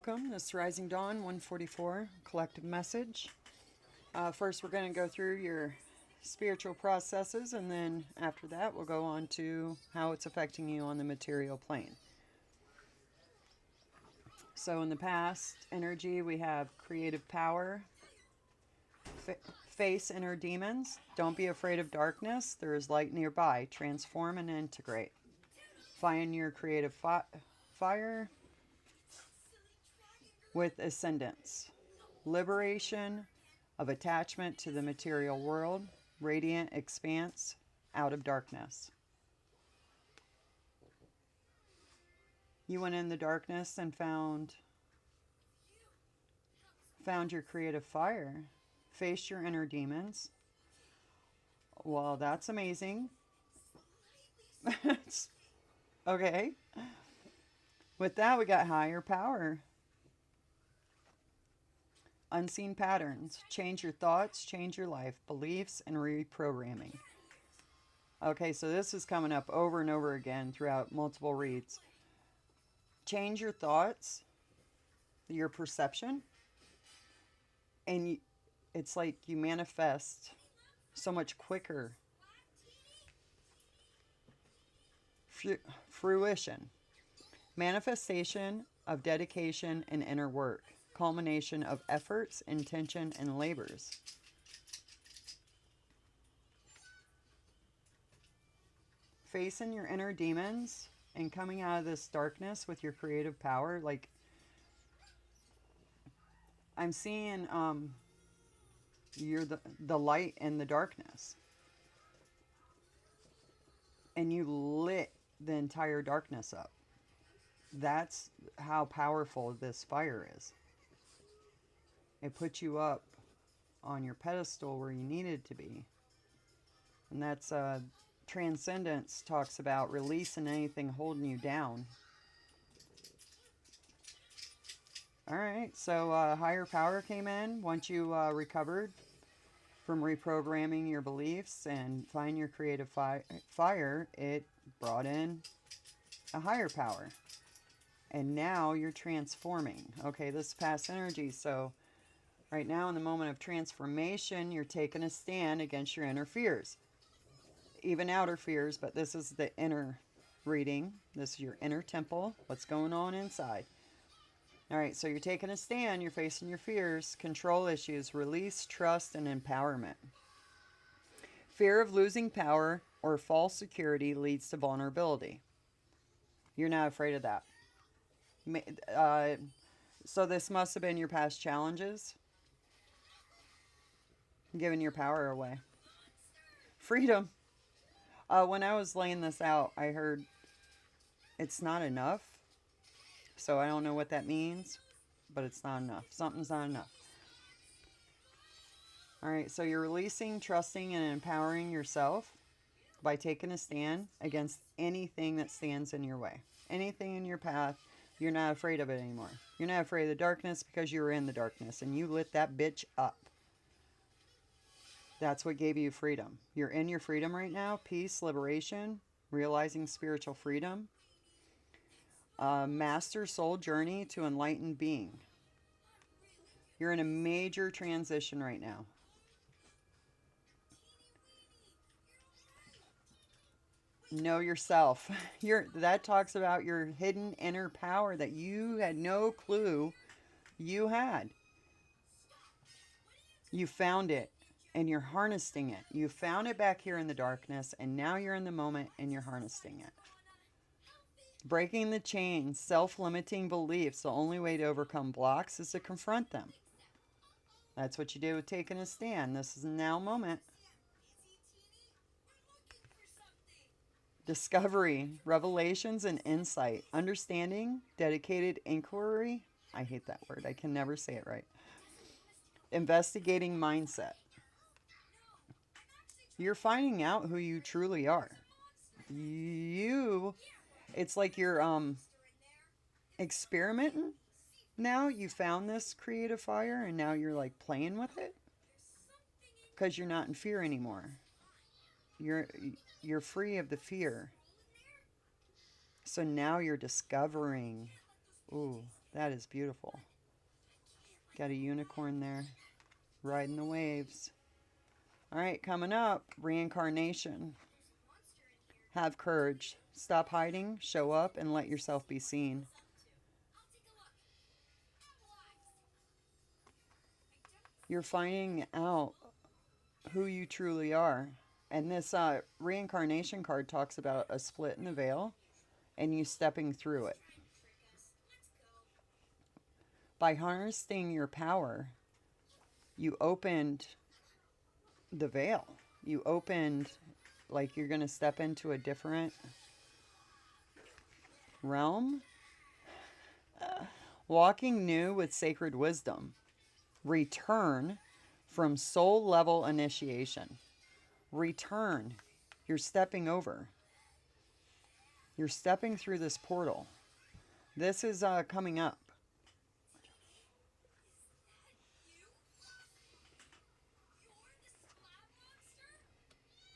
Welcome. This is Rising Dawn 144 collective message. First, we're going to go through your spiritual processes, and then after that, we'll go on to how it's affecting you on the material plane. So, in the past energy, we have creative power, face inner demons. Don't be afraid of darkness. There is light nearby. Transform and integrate. Find your creative fire with ascendance. Liberation of attachment to the material world. Radiant expanse out of darkness. You went in the darkness and found your creative fire. Faced your inner demons. Well, that's amazing. Okay. With that, we got higher power. Unseen patterns. Change your thoughts, change your life, beliefs, and reprogramming. Okay, so this is coming up over and over again throughout multiple reads. Change your thoughts, your perception, and it's like you manifest so much quicker. Fruition. Manifestation of dedication and inner work. Culmination of efforts, intention, and labors. Facing your inner demons and coming out of this darkness with your creative power. Like, I'm seeing you're the light in the darkness. And you lit the entire darkness up. That's how powerful this fire is. It put you up on your pedestal where you needed to be. And that's Transcendence talks about releasing anything holding you down. Alright, so higher power came in once you recovered from reprogramming your beliefs and find your creative fire. It brought in a higher power. And now you're transforming. Okay, this is past energy, so right now in the moment of transformation, you're taking a stand against your inner fears. Even outer fears, but this is the inner reading. This is your inner temple. What's going on inside? Alright, so you're taking a stand. You're facing your fears, control issues, release, trust, and empowerment. Fear of losing power or false security leads to vulnerability. You're not afraid of that. So this must have been your past challenges. Giving your power away. Freedom. When I was laying this out, I heard it's not enough. So I don't know what that means, but it's not enough. Something's not enough. Alright, so you're releasing, trusting, and empowering yourself by taking a stand against anything that stands in your way. Anything in your path, you're not afraid of it anymore. You're not afraid of the darkness because you were in the darkness and you lit that bitch up. That's what gave you freedom. You're in your freedom right now. Peace, liberation, realizing spiritual freedom. Master soul journey to enlightened being. You're in a major transition right now. Know yourself. That talks about your hidden inner power that you had no clue you had. You found it and you're harnessing it. You found it back here in the darkness and now you're in the moment and you're harnessing it. Breaking the chains, self-limiting beliefs. The only way to overcome blocks is to confront them. That's what you did with taking a stand. This is a now moment. Discovery, revelations, and insight. Understanding, dedicated inquiry. I hate that word. I can never say it right. Investigating mindset. You're finding out who you truly are. It's like you're experimenting. Now you found this creative fire and now you're like playing with it. Because you're not in fear anymore. You're free of the fear. So now you're discovering, ooh, That is beautiful. Got a unicorn there, riding the waves. All right, coming up, reincarnation. Have courage. Stop hiding, show up, and let yourself be seen. You're finding out who you truly are. And this reincarnation card talks about a split in the veil and you stepping through it. By harnessing your power, you opened the veil. You opened, like you're going to step into a different realm. Walking new with sacred wisdom. Return from soul level initiation. Return. You're stepping over. You're stepping through this portal. This is coming up.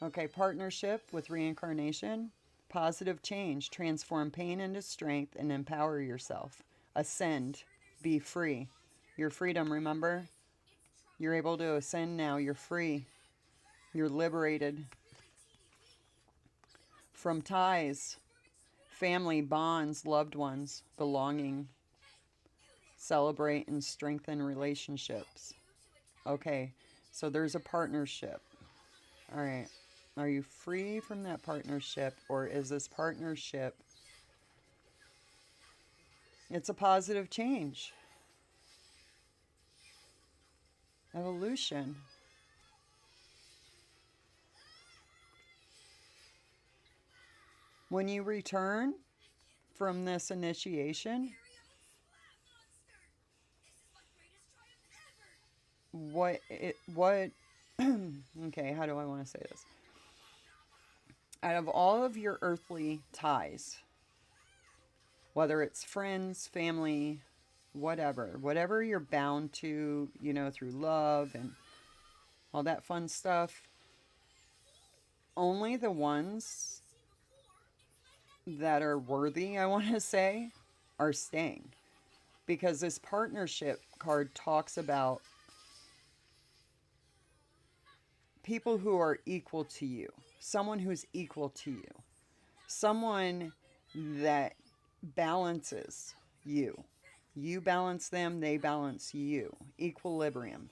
Okay, partnership with reincarnation. Positive change. Transform pain into strength and empower yourself. Ascend. Be free. Your freedom, remember? You're able to ascend now. You're free. You're liberated from ties, family, bonds, loved ones, belonging. Celebrate and strengthen relationships. Okay, so there's a partnership. All right. Are you free from that partnership, or is this partnership? It's a positive change. Evolution. When you return from this initiation, what okay, how do I want to say this? Out of all of your earthly ties, whether it's friends, family, whatever you're bound to, through love and all that fun stuff, only the ones that are worthy, I want to say, are staying. Because this partnership card talks about people who are equal to you, someone who's equal to you, someone that balances you. You balance them, they balance you. Equilibrium.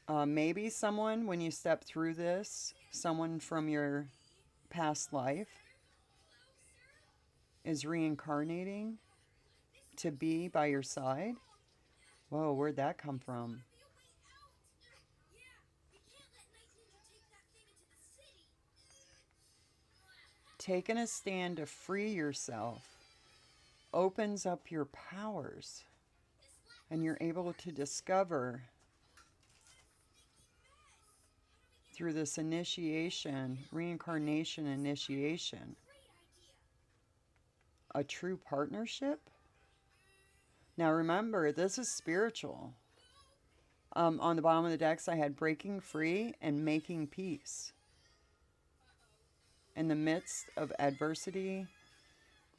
Maybe someone, when you step through this, someone from your past life is reincarnating to be by your side. Whoa, where'd that come from? Taking a stand to free yourself opens up your powers, and you're able to discover through this initiation, reincarnation initiation, a true partnership. Now remember, this is spiritual. On the bottom of the decks, I had breaking free and making peace. In the midst of adversity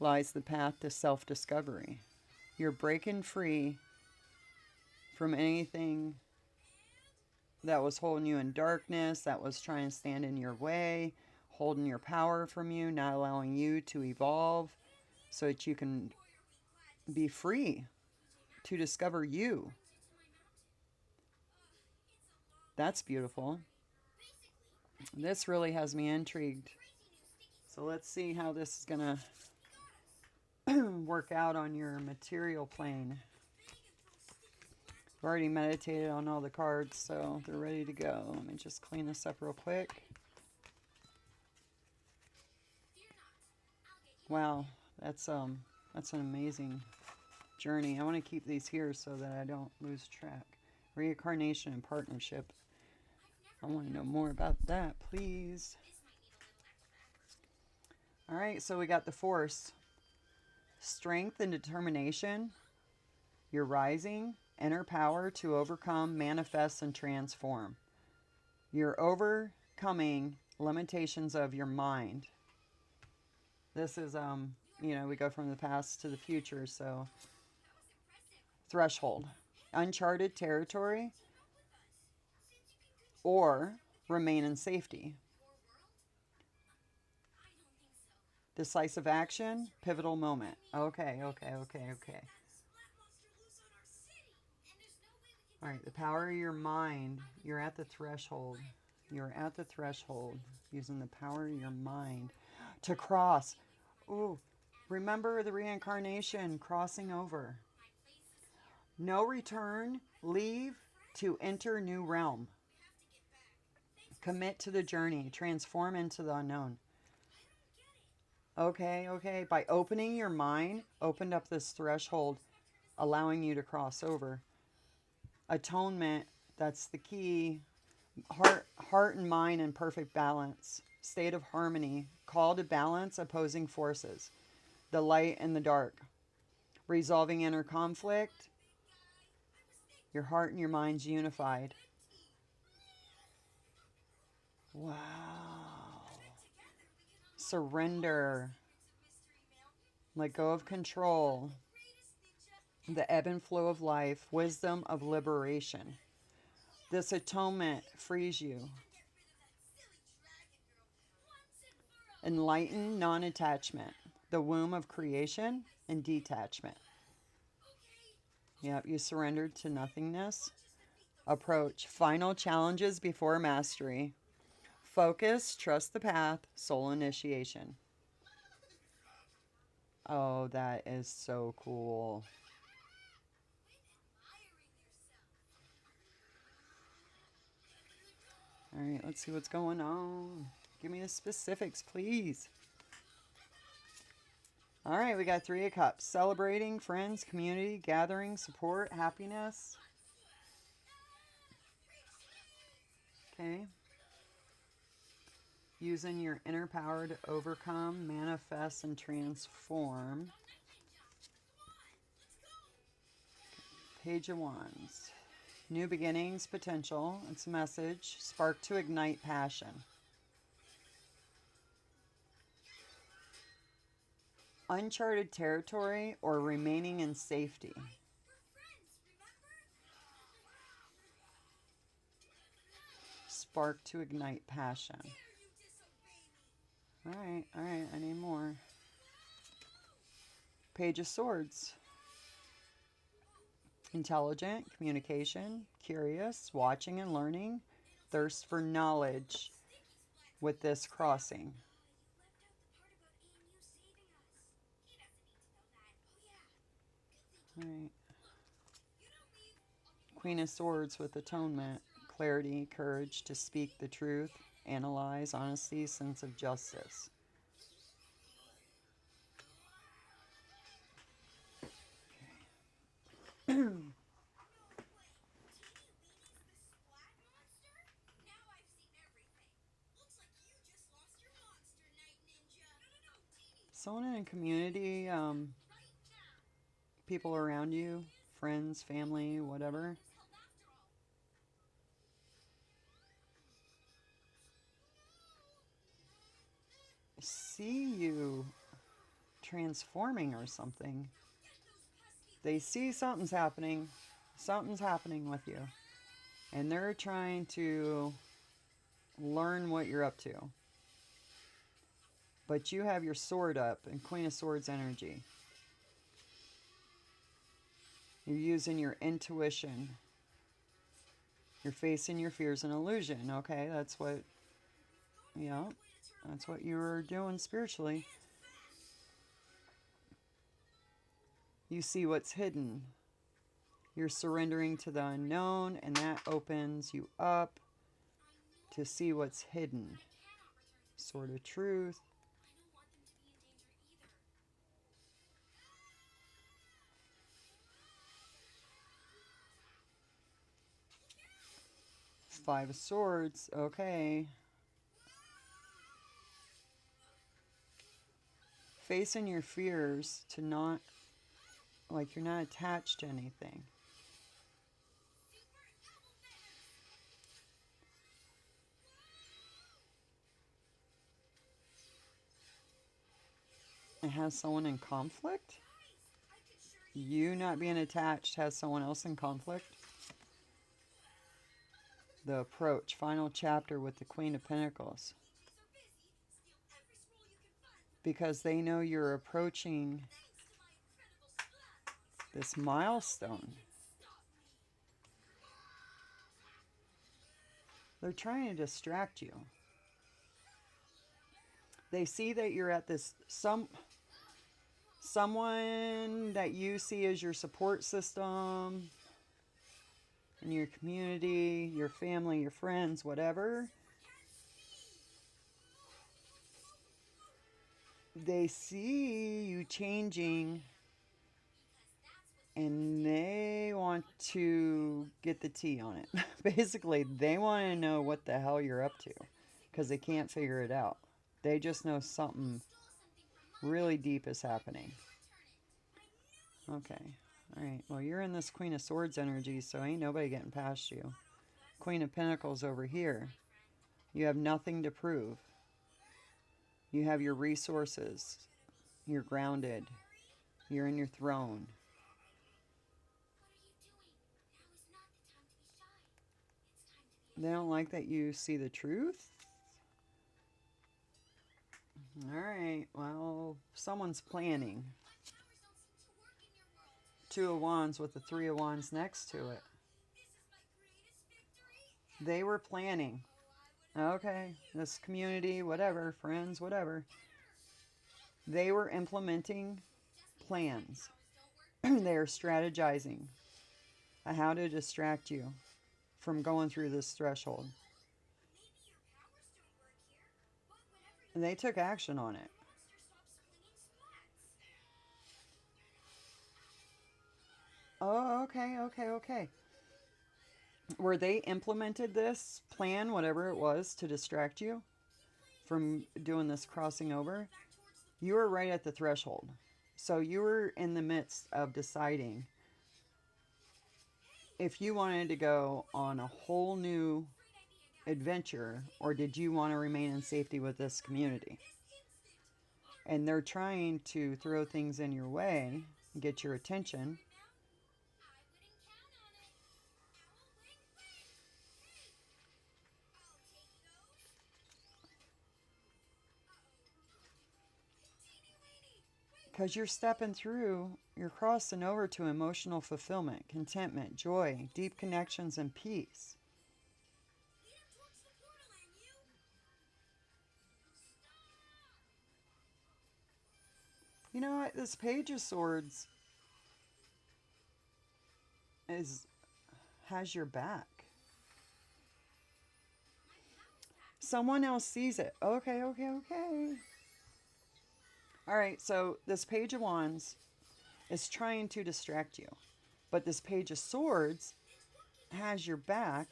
lies the path to self-discovery. You're breaking free from anything that was holding you in darkness, that was trying to stand in your way, holding your power from you, not allowing you to evolve so that you can be free to discover you. That's beautiful. This really has me intrigued. So let's see how this is going to work out on your material plane. I've already meditated on all the cards, so they're ready to go. Let me just clean this up real quick. Wow, that's an amazing journey. I want to keep these here so that I don't lose track. Reincarnation and partnership. I want to know more about that, please. All right, so we got the Force. Strength and determination. You're rising. Inner power to overcome, manifest, and transform. You're overcoming limitations of your mind. This is, we go from the past to the future, so threshold, uncharted territory, or remain in safety. Decisive action, pivotal moment. Okay, okay, okay, okay. All right, the power of your mind. You're at the threshold. You're at the threshold using the power of your mind to cross. Ooh, remember the reincarnation, crossing over. No return, leave to enter new realm. Commit to the journey, transform into the unknown. Okay, okay. By opening your mind, opened up this threshold, allowing you to cross over. Atonement, that's the key. Heart and mind in perfect balance. State of harmony. Call to balance opposing forces. The light and the dark. Resolving inner conflict. Your heart and your mind's unified. Wow. Surrender. Let go of control. The ebb and flow of life. Wisdom of liberation. This atonement frees you. Enlightened non-attachment. The womb of creation and detachment. Yep, you surrendered to nothingness. Approach. Final challenges before mastery. Focus. Trust the path. Soul initiation. Oh, that is so cool. All right, let's see what's going on. Give me the specifics, please. All right, we got 3 of Cups. Celebrating, friends, community, gathering, support, happiness. Okay. Using your inner power to overcome, manifest, and transform. Page of Wands. New beginnings, potential. It's a message. Spark to ignite passion. Uncharted territory or remaining in safety. Spark to ignite passion. All right, I need more. Page of Swords. Intelligent, communication, curious, watching and learning, thirst for knowledge with this crossing. All right. Queen of Swords with atonement, clarity, courage to speak the truth, analyze, honesty, sense of justice. Someone in a community, people around you, friends, family, whatever. See you transforming or something. They see something's happening with you, and they're trying to learn what you're up to. But you have your sword up and Queen of Swords energy. You're using your intuition. You're facing your fears and illusion. Okay, that's what you were doing spiritually. You see what's hidden. You're surrendering to the unknown, and that opens you up to see what's hidden. Sword of Truth. Five of Swords. Okay. Facing your fears to not, like you're not attached to anything. It has someone in conflict? You not being attached has someone else in conflict. The approach, final chapter with the Queen of Pentacles. Because they know you're approaching this milestone. They're trying to distract you. They see that you're at this someone that you see as your support system in your community, your family, your friends, whatever. They see you changing and they want to get the tea on it. Basically, they want to know what the hell you're up to because they can't figure it out. They just know something really deep is happening. Okay. All right. Well, you're in this Queen of Swords energy, so ain't nobody getting past you. Queen of Pentacles over here. You have nothing to prove. You have your resources. You're grounded. You're in your throne. They don't like that you see the truth? Alright, well, someone's planning. Two of Wands with the Three of Wands next to it. They were planning. Okay, this community, whatever, friends, whatever. They were implementing plans. They are strategizing on how to distract you from going through this threshold. And they took action on it. Oh, okay. Where they implemented this plan, whatever it was, to distract you from doing this crossing over, you were right at the threshold. So you were in the midst of deciding if you wanted to go on a whole new adventure or did you want to remain in safety with this community. And they're trying to throw things in your way, get your attention. Because you're stepping through, you're crossing over to emotional fulfillment, contentment, joy, deep connections, and peace. You know what? This Page of Swords has your back. Someone else sees it. Okay. Alright, so this Page of Wands is trying to distract you. But this Page of Swords has your back.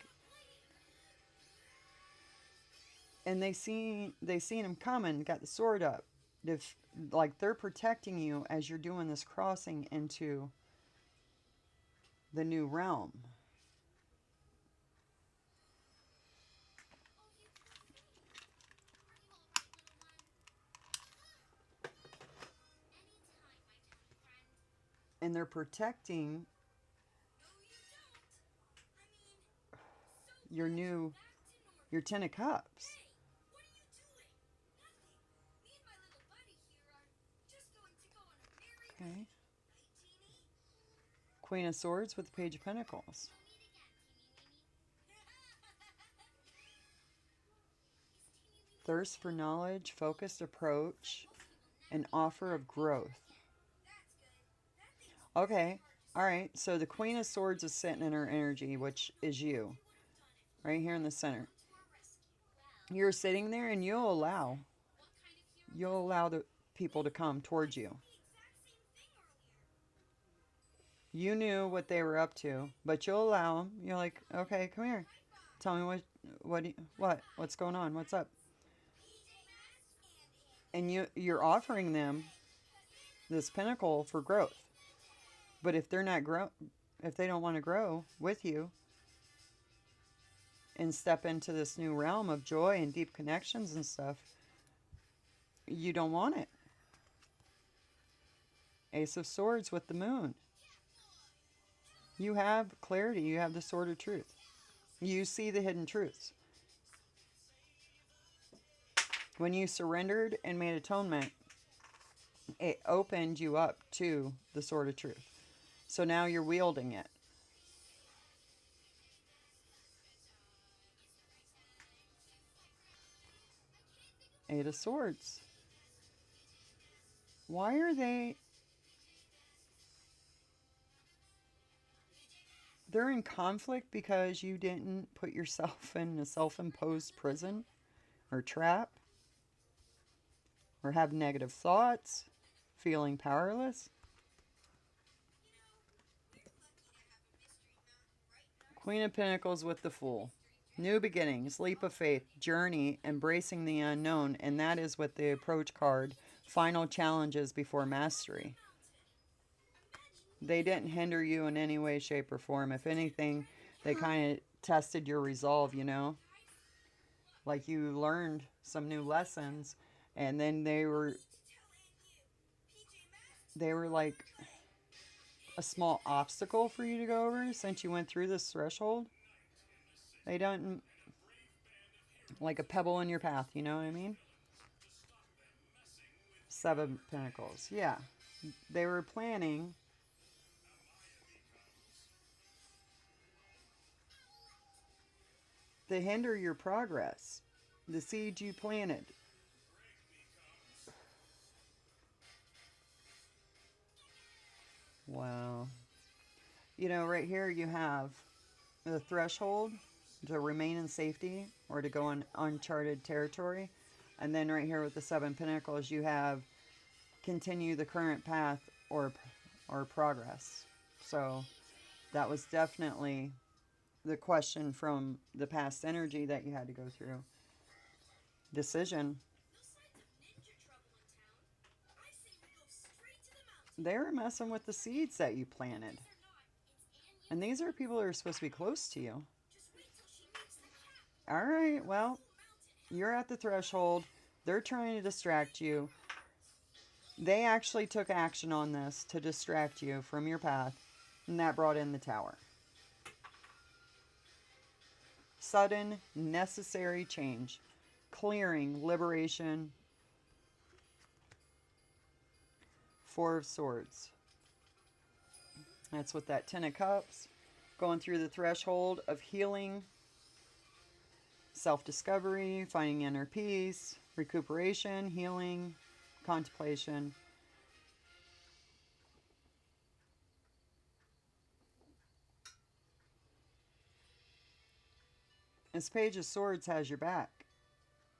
And they seen him coming, got the sword up. Like they're protecting you as you're doing this crossing into the new realm. And they're protecting your Ten of Cups. Okay. Queen of Swords with the Page of Pentacles. Thirst for knowledge, focused approach, an offer of growth. Okay, alright, so the Queen of Swords is sitting in her energy, which is you. Right here in the center. You're sitting there and you'll allow the people to come towards you. You knew what they were up to, but you'll allow them. You're like, okay, come here. Tell me what's going on? What's up? And you're offering them this pinnacle for growth. But if they're not if they don't want to grow with you and step into this new realm of joy and deep connections and stuff, you don't want it. Ace of Swords with the Moon. You have clarity. You have the sword of truth. You see the hidden truths. When you surrendered and made atonement, it opened you up to the sword of truth. So now you're wielding it. Eight of Swords. Why are they... They're in conflict because you didn't put yourself in a self-imposed prison or trap or have negative thoughts, feeling powerless. Queen of Pentacles with the Fool. New beginnings, leap of faith, journey, embracing the unknown, and that is what the approach card, final challenges before mastery. They didn't hinder you in any way, shape, or form. If anything, they kind of tested your resolve, you know? Like you learned some new lessons, and then they were like a small obstacle for you to go over since you went through this threshold. They don't, like a pebble in your path, you know what I mean? Seven of Pentacles, yeah. They were planning to hinder your progress, the seed you planted. Wow. You know, right here you have the threshold to remain in safety or to go on uncharted territory. And then right here with the Seven Pentacles, you have continue the current path or progress. So that was definitely the question from the past energy that you had to go through. Decision. They were messing with the seeds that you planted. And these are people who are supposed to be close to you. All right, well, you're at the threshold. They're trying to distract you. They actually took action on this to distract you from your path, and that brought in the Tower. Sudden, necessary change. Clearing, liberation. Four of Swords. That's with that Ten of Cups. Going through the threshold of healing, self-discovery, finding inner peace, recuperation, healing, contemplation. This Page of Swords has your back.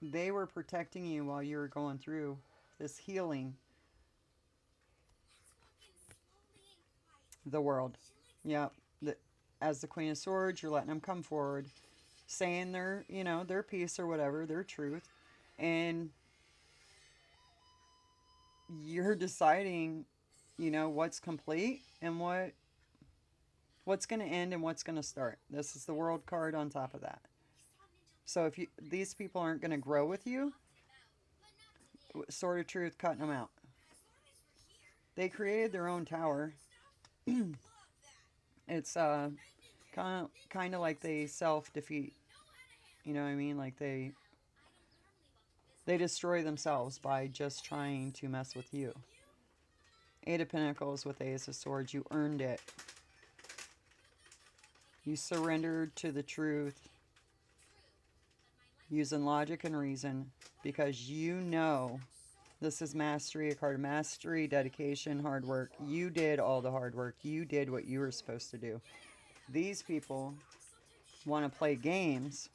They were protecting you while you were going through this healing. The world. Yep. As the Queen of Swords, you're letting them come forward, saying their, their piece or whatever, their truth. And you're deciding, what's complete and what's going to end and what's going to start. This is the World card on top of that. So if these people aren't going to grow with you, Sword of Truth cutting them out. They created their own tower. It's kind of like they self-defeat. You know what I mean? Like they destroy themselves by just trying to mess with you. Eight of Pentacles with Ace of Swords. You earned it. You surrendered to the truth. Using logic and reason. Because you know this is mastery, a card of mastery, dedication, hard work. You did all the hard work. You did what you were supposed to do. These people want to play games.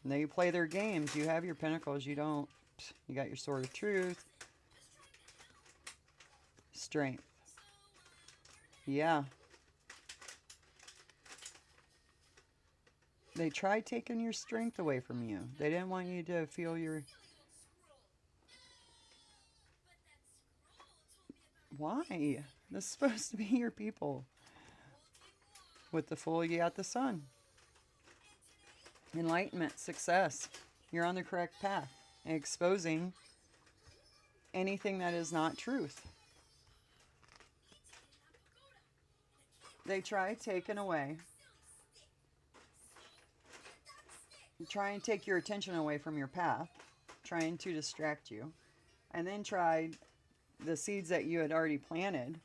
And they play their games. You have your pentacles. You don't. You got your Sword of Truth. Strength. Yeah. They tried taking your strength away from you. They didn't want you to feel your... Why? This is supposed to be your people. With the Fool, you got the Sun. Enlightenment, success. You're on the correct path. Exposing anything that is not truth. They try taking away, try and take your attention away from your path, trying to distract you, and then tried the seeds that you had already planted.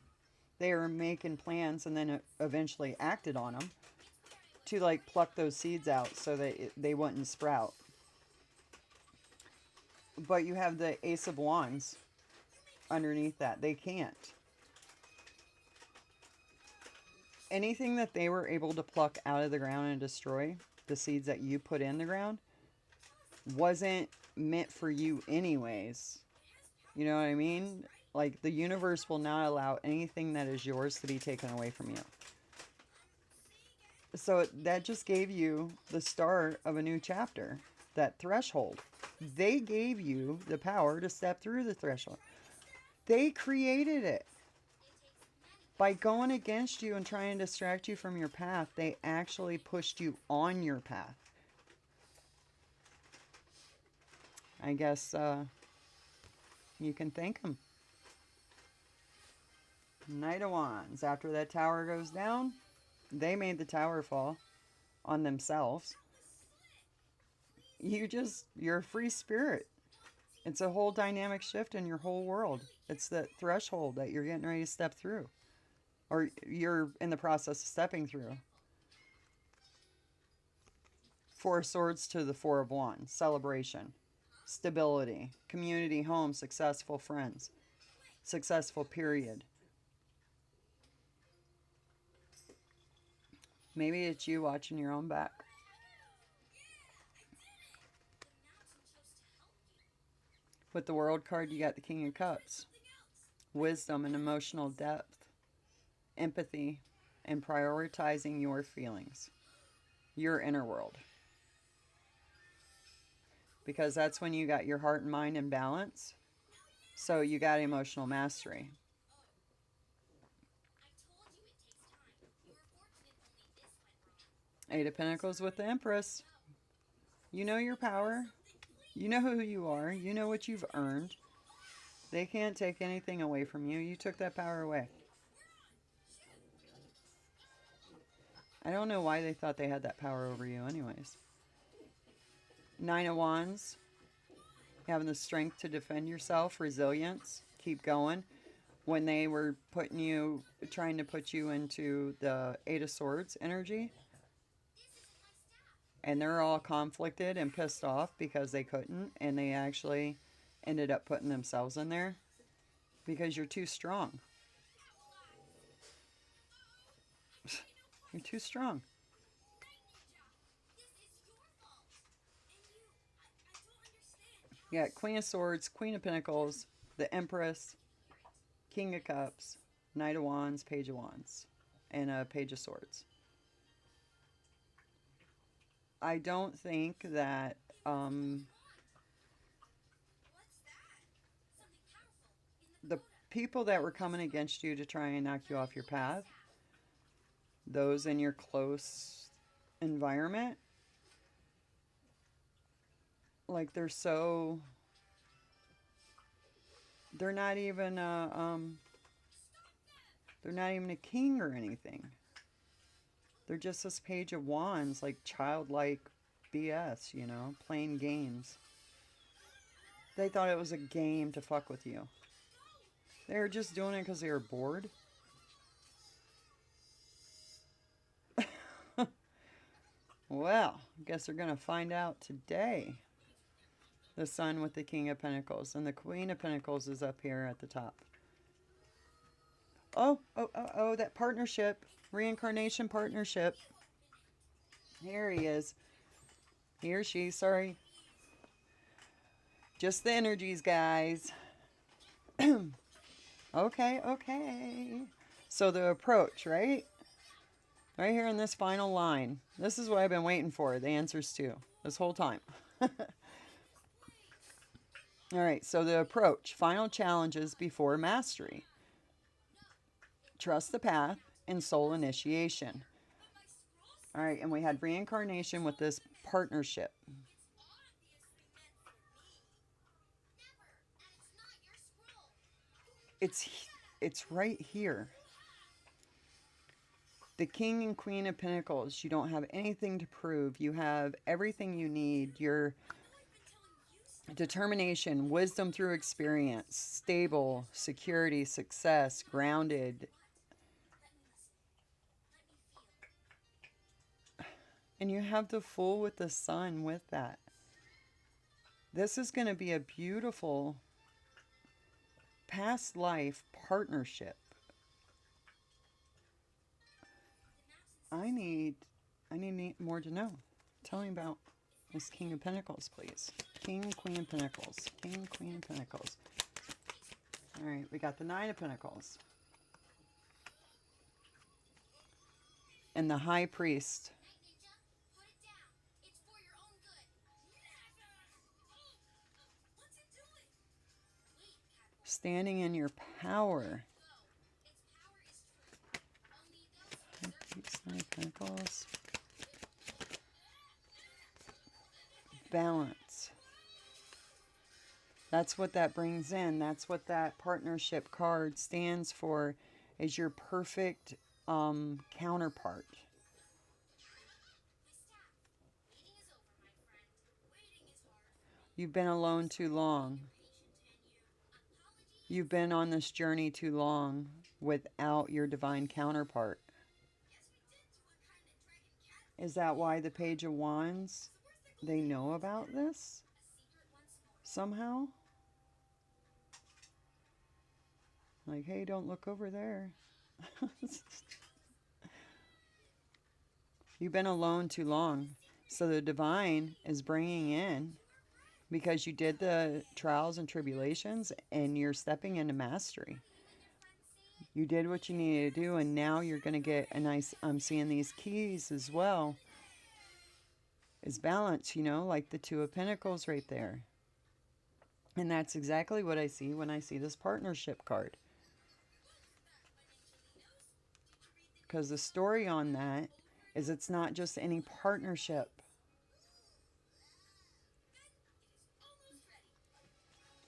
They were making plans and then eventually acted on them to like pluck those seeds out so that they wouldn't sprout. But you have the Ace of Wands underneath that. They can't. Anything that they were able to pluck out of the ground and destroy, the seeds that you put in the ground, wasn't meant for you anyways. You know what I mean? Like, the universe will not allow anything that is yours to be taken away from you. So that just gave you the start of a new chapter, that threshold. They gave you the power to step through the threshold. They created it. By going against you and trying to distract you from your path, they actually pushed you on your path. I guess you can thank them. Knight of Wands. After that tower goes down, they made the tower fall on themselves. You're a free spirit. It's a whole dynamic shift in your whole world. It's the threshold that you're getting ready to step through. Or you're in the process of stepping through. Four of Swords to the Four of Wands. Celebration. Stability. Community, home, successful friends. Successful period. Maybe it's you watching your own back. With the World card, you got the King of Cups. Wisdom and emotional depth. Empathy and prioritizing your feelings. Your inner world. Because that's when you got your heart and mind in balance. So you got emotional mastery. Eight of Pentacles with the Empress. You know your power. You know who you are. You know what you've earned. They can't take anything away from you. You took that power away. I don't know why they thought they had that power over you anyways. Nine of Wands. Having the strength to defend yourself. Resilience. Keep going. When they were trying to put you into the Eight of Swords energy. And they're all conflicted and pissed off because they couldn't. And they actually ended up putting themselves in there. Because you're too strong. You're too strong. Yeah, Queen of Swords, Queen of Pentacles, the Empress, King of Cups, Knight of Wands, Page of Wands, and a Page of Swords. I don't think that the people that were coming against you to try and knock you off your path, those in your close environment, like they're not even a king or anything. They're just this Page of Wands, like childlike BS, you know, playing games. They thought it was a game to fuck with you. They were just doing it because they were bored. Well, I guess they're going to find out today. The Sun with the King of Pentacles. And the Queen of Pentacles is up here at the top. Oh, that partnership. Reincarnation partnership. Here he is. He or she, sorry. Just the energies, guys. Okay. So the approach, right? Right here in this final line. This is what I've been waiting for. The answers to. This whole time. Alright, so the approach. Final challenges before mastery. Trust the path and soul initiation. Alright, and we had reincarnation with this partnership. It's right here. The King and Queen of Pentacles. You don't have anything to prove. You have everything you need. Your determination, wisdom through experience, stable, security, success, grounded. And you have the Fool with the Sun with that. This is going to be a beautiful past life partnership. I need more to know. Tell me about this King of Pentacles, please. King, Queen of Pentacles. King, Queen of Pentacles. All right, we got the Nine of Pentacles. And the High Priest. Standing in your power. High Priest, Nine of Pentacles. Balance. That's what that brings in. That's what that partnership card stands for, is your perfect counterpart. You've been alone too long. You've been on this journey too long without your divine counterpart. Is that why the Page of Wands, they know about this somehow? Like, hey, don't look over there. You've been alone too long. So the divine is bringing in, because you did the trials and tribulations and you're stepping into mastery. You did what you needed to do, and now you're going to get a nice, I'm seeing these keys as well, is balance, you know, like the Two of Pentacles right there. And that's exactly what I see when I see this partnership card. Because the story on that is it's not just any partnership.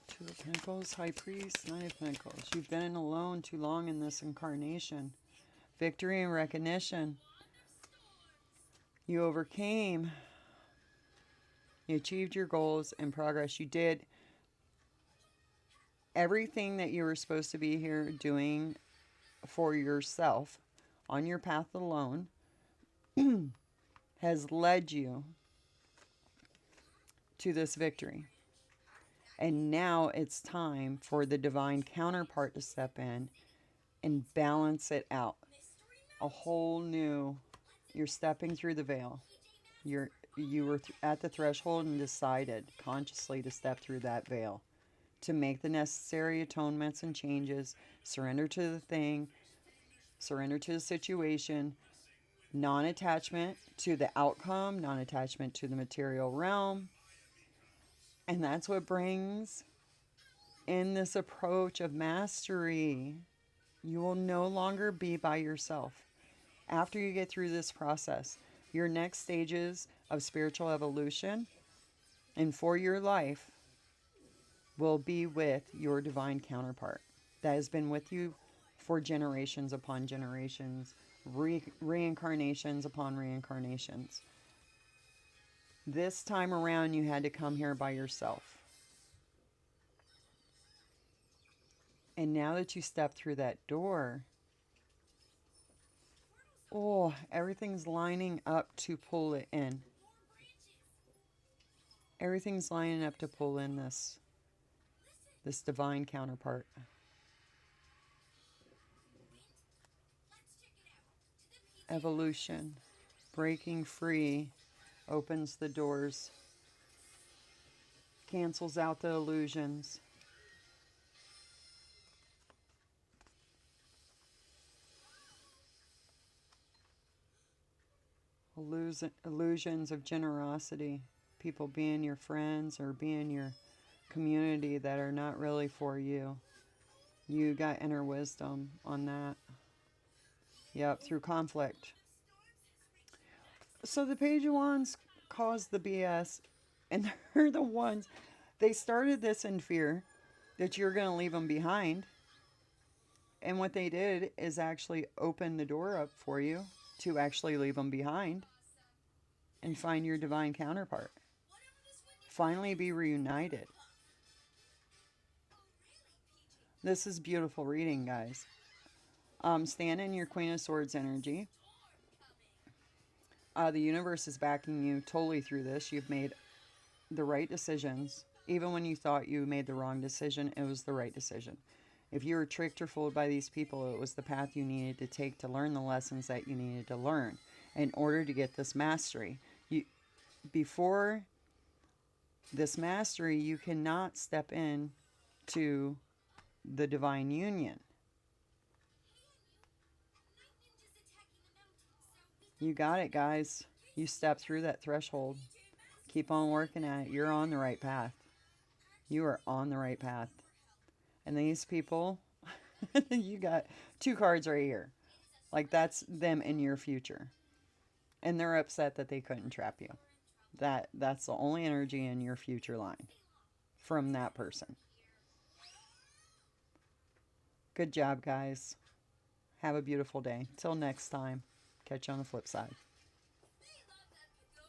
Two of Pentacles, High Priest, Nine of Pentacles. You've been alone too long in this incarnation. Victory and recognition. You overcame. You achieved your goals and progress. You did everything that you were supposed to be here doing for yourself on your path alone has led you to this victory. And now it's time for the divine counterpart to step in and balance it out. A whole new, you're stepping through the veil. You were at the threshold and decided consciously to step through that veil, to make the necessary atonements and changes, surrender to the thing, surrender to the situation, non-attachment to the outcome, non-attachment to the material realm. And that's what brings in this approach of mastery. You will no longer be by yourself. After you get through this process, your next stages of spiritual evolution and for your life will be with your divine counterpart that has been with you for generations upon generations, reincarnations upon reincarnations. This time around, you had to come here by yourself. And now that you step through that door, oh, everything's lining up to pull it in. Everything's lining up to pull in this divine counterpart. Evolution, breaking free, opens the doors, cancels out the illusions. Illusions of generosity, people being your friends or being your community that are not really for you. You got inner wisdom on that. Yep, through conflict. So the Page of Wands caused the BS, and they're the ones, they started this in fear that you're going to leave them behind. And what they did is actually open the door up for you to actually leave them behind and find your divine counterpart. Finally be reunited. This is beautiful reading, guys. Stand in your Queen of Swords energy. The universe is backing you totally through this. You've made the right decisions. Even when you thought you made the wrong decision, it was the right decision. If you were tricked or fooled by these people, it was the path you needed to take to learn the lessons that you needed to learn in order to get this mastery. Before this mastery, you cannot step in to the divine union. You got it, guys. You step through that threshold. Keep on working at it. You're on the right path. You are on the right path. And these people, you got 2 cards right here. Like, that's them in your future. And they're upset that they couldn't trap you. That's the only energy in your future line from that person. Good job, guys. Have a beautiful day. Till next time. Catch you on the flip side.